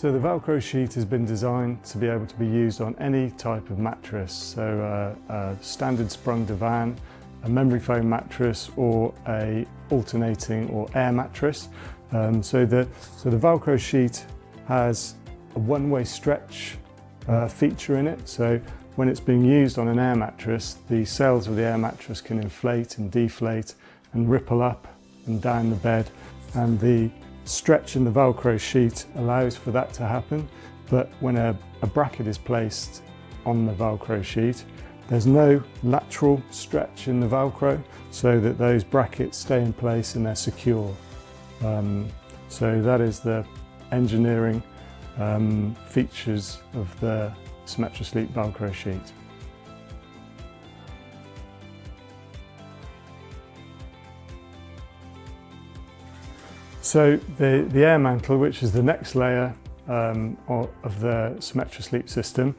So the Velcro sheet has been designed to be able to be used on any type of mattress, so a standard sprung divan, a memory foam mattress, or a alternating or air mattress. So the Velcro sheet has a one-way stretch feature in it. So when it's being used on an air mattress, the cells of the air mattress can inflate and deflate and ripple up and down the bed, and the stretch in the Velcro sheet allows for that to happen. But when a bracket is placed on the Velcro sheet, there's no lateral stretch in the Velcro, so that those brackets stay in place and they're secure. So that is the engineering features of the SymmetriSleep Velcro sheet. So the air mantle, which is the next layer of the SymmetriSleep system,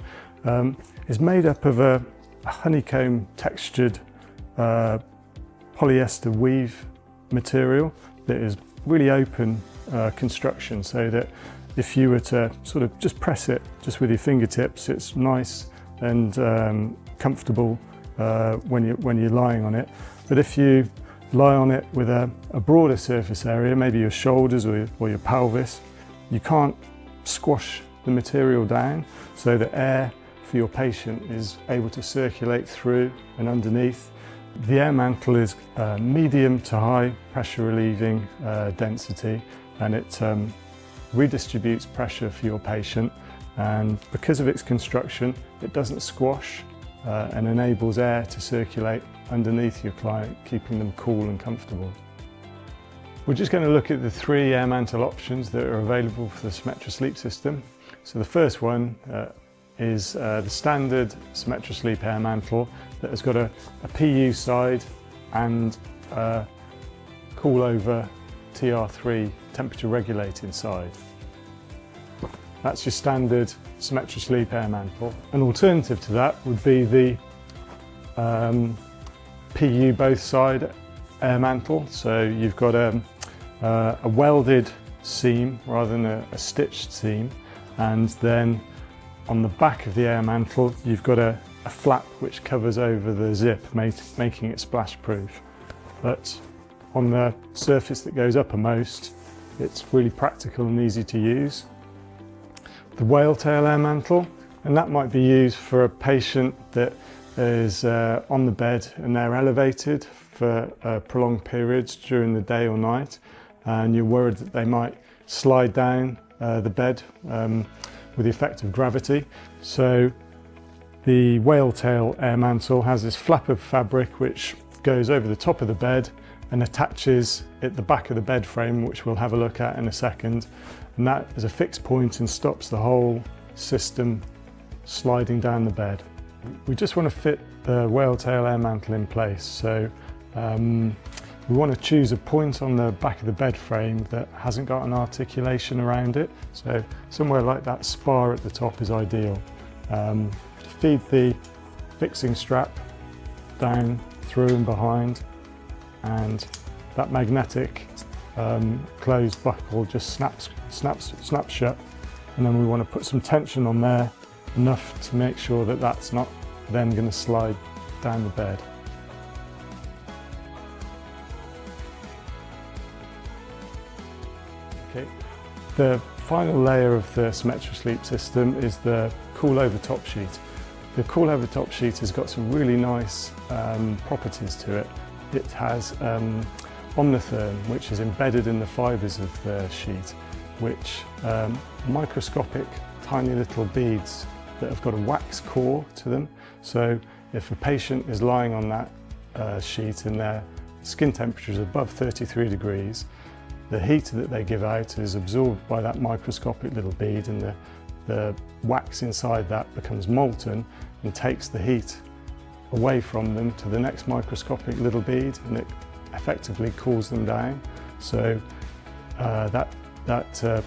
is made up of a honeycomb textured polyester weave material that is really open construction, so that if you were to sort of just press it just with your fingertips, it's nice and comfortable when you're lying on it. But if you lie on it with a broader surface area, maybe your shoulders or your pelvis, you can't squash the material down, so that air for your patient is able to circulate through and underneath. The air mantle is medium to high pressure relieving density, and it redistributes pressure for your patient, and because of its construction it doesn't squash and enables air to circulate underneath your client, keeping them cool and comfortable. We're just going to look at the three air mantle options that are available for the SymmetriSleep system. So the first one is the standard SymmetriSleep air mantle that has got a PU side and a cool over TR3 temperature regulating side. That's your standard SymmetriSleep air mantle. An alternative to that would be the PU both side air mantle. So you've got a welded seam rather than a stitched seam, and then on the back of the air mantle you've got a flap which covers over the zip, making it splash proof. But on the surface that goes uppermost, it's really practical and easy to use. The whale tail air mantle, and that might be used for a patient that is on the bed and they're elevated for prolonged periods during the day or night, and you're worried that they might slide down the bed with the effect of gravity. So the whale tail air mantle has this flap of fabric which goes over the top of the bed and attaches at the back of the bed frame, which we'll have a look at in a second, and that is a fixed point and stops the whole system sliding down the bed. We just want to fit the whale tail air mantle in place, so we want to choose a point on the back of the bed frame that hasn't got an articulation around it, so somewhere like that spar at the top is ideal. To feed the fixing strap down through and behind, and that magnetic closed buckle just snaps shut, and then we want to put some tension on there, enough to make sure that that's not then going to slide down the bed. Okay. The final layer of the SymmetriSleep system is the cool over top sheet. The cool over top sheet has got some really nice properties to it. It has Omnitherm, which is embedded in the fibres of the sheet, which microscopic tiny little beads that have got a wax core to them. So if a patient is lying on that sheet and their skin temperature is above 33 degrees, the heat that they give out is absorbed by that microscopic little bead, and the wax inside that becomes molten and takes the heat away from them to the next microscopic little bead, and it effectively cools them down. So that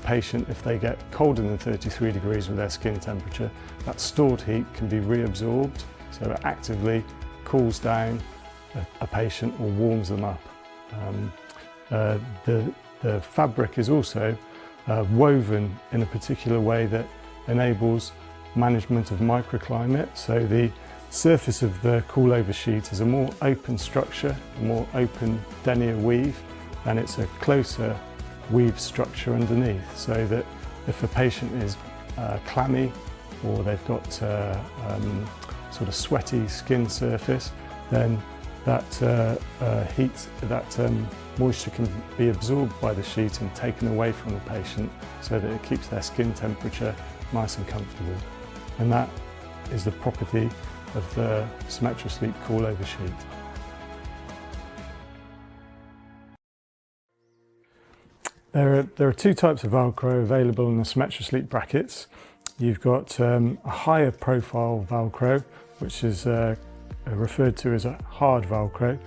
patient, if they get colder than 33 degrees with their skin temperature, that stored heat can be reabsorbed, so it actively cools down a patient or warms them up. The fabric is also woven in a particular way that enables management of microclimate. So the surface of the cool-over sheet is a more open structure, a more open denier weave, and it's a closer weave structure underneath, so that if a patient is clammy or they've got sort of sweaty skin surface, then that moisture can be absorbed by the sheet and taken away from the patient, so that it keeps their skin temperature nice and comfortable. And that is the property of the SymmetriSleep cool-over sheet. There are two types of Velcro available in the SymmetriSleep brackets. You've got a higher profile Velcro, which is referred to as a hard Velcro,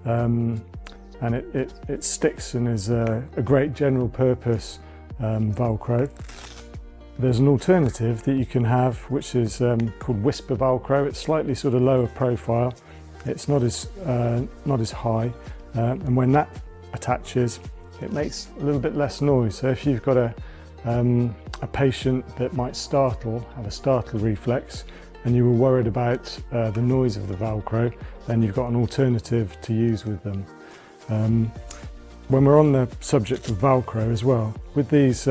and it sticks and is a great general purpose Velcro. There's an alternative that you can have, which is called Whisper Velcro. It's slightly sort of lower profile. It's not as high, and when that attaches, it makes a little bit less noise. So if you've got a patient that might have a startle reflex, and you were worried about the noise of the Velcro, then you've got an alternative to use with them. When we're on the subject of Velcro as well, with these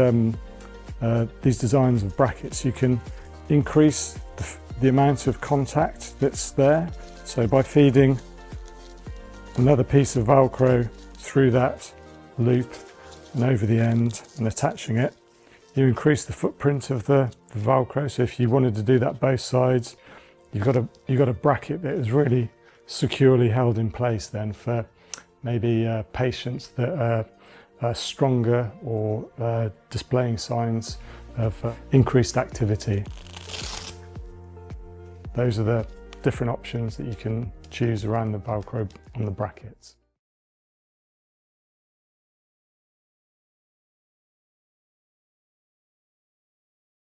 designs of brackets, you can increase the amount of contact that's there. So by feeding another piece of Velcro through that loop and over the end and attaching it, you increase the footprint of the Velcro. So if you wanted to do that both sides, you've got a bracket that is really securely held in place then for maybe patients that are stronger or displaying signs of increased activity. Those are the different options that you can choose around the Velcro on the brackets.